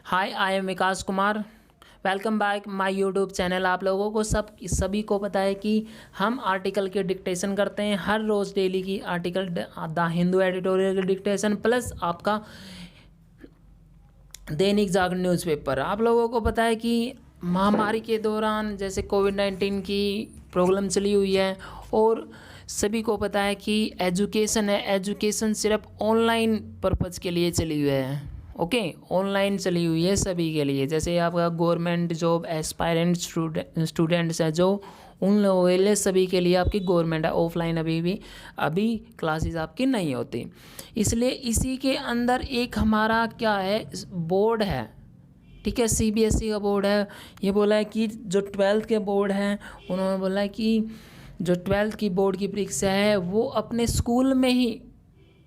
Hi, I am Vikas Kumar. Welcome back my YouTube channel. आप लोगों को सभी को पता है कि हम आर्टिकल की डिक्टेशन करते हैं हर रोज़ डेली की आर्टिकल द हिंदू एडिटोरियल की डिक्टेशन प्लस आपका दैनिक जागरण न्यूज़पेपर। आप लोगों को पता है कि महामारी के दौरान जैसे कोविड-19 की प्रॉब्लम चली हुई है और सभी को पता है कि एजुकेशन है, एजुकेशन सिर्फ ऑनलाइन पर्पज़ के लिए चली हुई है। ओके, ऑनलाइन चली हुई है सभी के लिए। जैसे आपका गवर्नमेंट जॉब एस्पायरेंट स्टूडेंट्स है जो उन लोगों के लिए सभी के लिए आपकी गवर्नमेंट है। ऑफलाइन अभी क्लासेस आपकी नहीं होती, इसलिए इसी के अंदर एक हमारा क्या है बोर्ड है, ठीक है, सीबीएसई का बोर्ड है। ये बोला है कि जो 12th के बोर्ड हैं उन्होंने बोला है कि जो 12th की बोर्ड की परीक्षा है वो अपने स्कूल में ही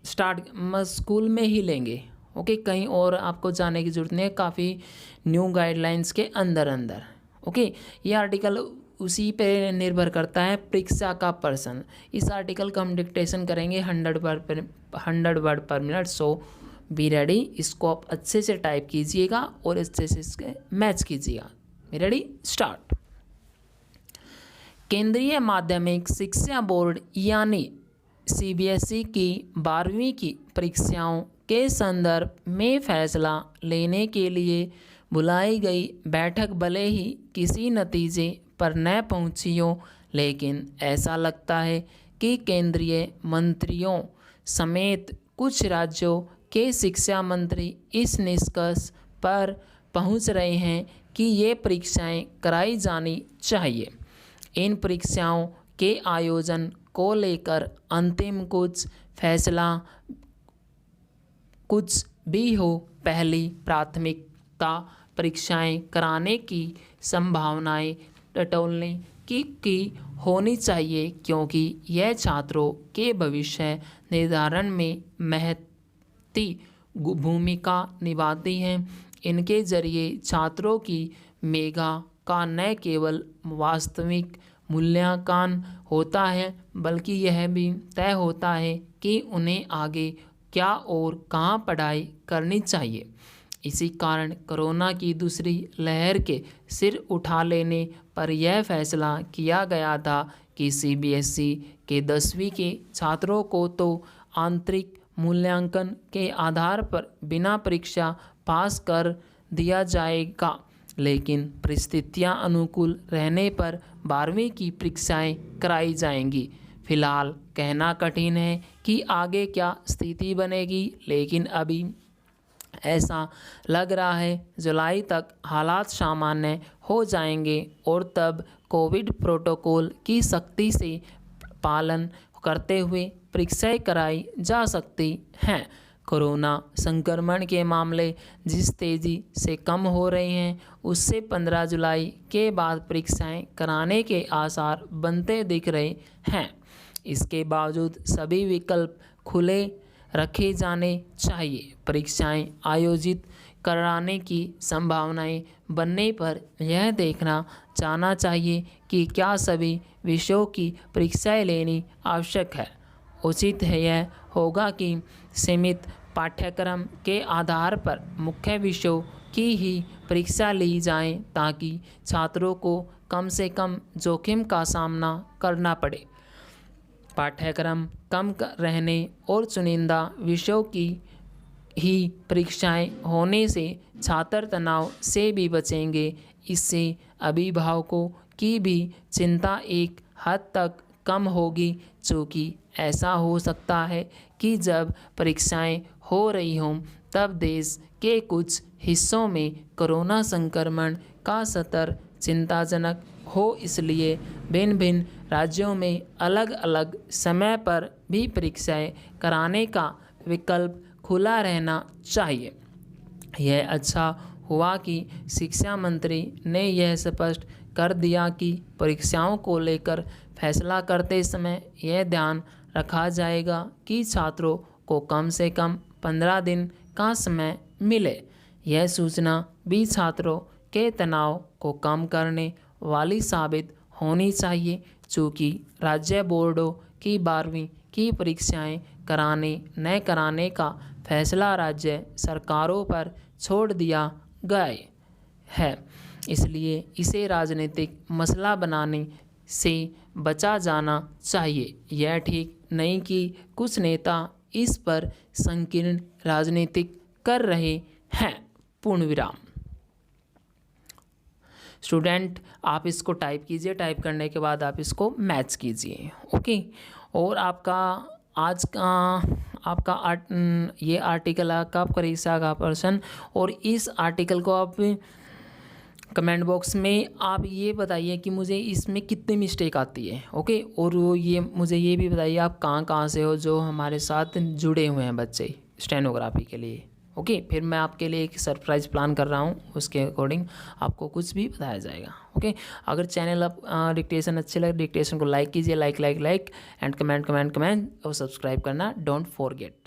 स्कूल में ही लेंगे। ओके, कहीं और आपको जाने की ज़रूरत नहीं है, काफ़ी न्यू गाइडलाइंस के अंदर। ओके, ये आर्टिकल उसी पे निर्भर करता है परीक्षा का पर्सन। इस आर्टिकल का हम डिक्टेशन करेंगे 100 वर्ड पर मिनट। सो बी रेडी, इसको आप अच्छे से टाइप कीजिएगा और अच्छे से इसके मैच कीजिएगा। Be ready, start. केंद्रीय माध्यमिक शिक्षा बोर्ड यानी सीबीएसई की 12वीं की परीक्षाओं के संदर्भ में फैसला लेने के लिए बुलाई गई बैठक भले ही किसी नतीजे पर न पहुंची हो, लेकिन ऐसा लगता है कि केंद्रीय मंत्रियों समेत कुछ राज्यों के शिक्षा मंत्री इस निष्कर्ष पर पहुंच रहे हैं कि ये परीक्षाएं कराई जानी चाहिए। इन परीक्षाओं के आयोजन को लेकर अंतिम कुछ फैसला कुछ भी हो, पहली प्राथमिकता परीक्षाएं कराने की संभावनाएं टटोलने की होनी चाहिए, क्योंकि यह छात्रों के भविष्य निर्धारण में महत्वपूर्ण भूमिका निभाती हैं। इनके जरिए छात्रों की मेधा का न केवल वास्तविक मूल्यांकन होता है, बल्कि यह भी तय होता है कि उन्हें आगे क्या और कहाँ पढ़ाई करनी चाहिए। इसी कारण कोरोना की दूसरी लहर के सिर उठा लेने पर यह फैसला किया गया था कि सीबीएसई के 10वीं के छात्रों को तो आंतरिक मूल्यांकन के आधार पर बिना परीक्षा पास कर दिया जाएगा, लेकिन परिस्थितियां अनुकूल रहने पर 12वीं की परीक्षाएं कराई जाएंगी। फिलहाल कहना कठिन है कि आगे क्या स्थिति बनेगी, लेकिन अभी ऐसा लग रहा है जुलाई तक हालात सामान्य हो जाएंगे और तब कोविड प्रोटोकॉल की सख्ती से पालन करते हुए परीक्षाएं कराई जा सकती हैं। कोरोना संक्रमण के मामले जिस तेज़ी से कम हो रहे हैं, उससे 15 जुलाई के बाद परीक्षाएं कराने के आसार बनते दिख रहे हैं। इसके बावजूद सभी विकल्प खुले रखे जाने चाहिए। परीक्षाएं आयोजित कराने की संभावनाएं बनने पर यह देखना जाना चाहिए कि क्या सभी विषयों की परीक्षाएं लेनी आवश्यक है। उचित है यह होगा कि सीमित पाठ्यक्रम के आधार पर मुख्य विषयों की ही परीक्षा ली जाए, ताकि छात्रों को कम से कम जोखिम का सामना करना पड़े। पाठ्यक्रम कम रहने और चुनिंदा विषयों की ही परीक्षाएं होने से छात्र तनाव से भी बचेंगे। इससे अभिभावकों की भी चिंता एक हद तक कम होगी, चूँकि ऐसा हो सकता है कि जब परीक्षाएं हो रही हों तब देश के कुछ हिस्सों में कोरोना संक्रमण का स्तर चिंताजनक हो। इसलिए भिन्न भिन्न राज्यों में अलग अलग समय पर भी परीक्षाएं कराने का विकल्प खुला रहना चाहिए। यह अच्छा हुआ कि शिक्षा मंत्री ने यह स्पष्ट कर दिया कि परीक्षाओं को लेकर फैसला करते समय यह ध्यान रखा जाएगा कि छात्रों को कम से कम 15 दिन का समय मिले। यह सूचना भी छात्रों के तनाव को कम करने वाली साबित होनी चाहिए, चूँकि राज्य बोर्डों की 12वीं की परीक्षाएं कराने न कराने का फैसला राज्य सरकारों पर छोड़ दिया गए है, इसलिए इसे राजनीतिक मसला बनाने से बचा जाना चाहिए। यह ठीक नहीं कि कुछ नेता इस पर संकीर्ण राजनीतिक कर रहे हैं। पूर्ण विराम। स्टूडेंट आप इसको टाइप कीजिए, टाइप करने के बाद आप इसको मैच कीजिए। ओके, और ये आर्टिकल आपका परीक्षा का प्रश्न, और इस आर्टिकल को आप कमेंट बॉक्स में आप ये बताइए कि मुझे इसमें कितनी मिस्टेक आती है। ओके, और मुझे ये भी बताइए आप कहाँ कहाँ से हो जो हमारे साथ जुड़े हुए हैं बच्चे स्टेनोग्राफी के लिए। ओके, फिर मैं आपके लिए एक सरप्राइज़ प्लान कर रहा हूँ, उसके अकॉर्डिंग आपको कुछ भी बताया जाएगा। ओके, अगर चैनल आप डिक्टेशन अच्छे लगे, डिक्टेशन को लाइक कीजिए, लाइक एंड कमेंट और सब्सक्राइब करना डोंट फॉरगेट।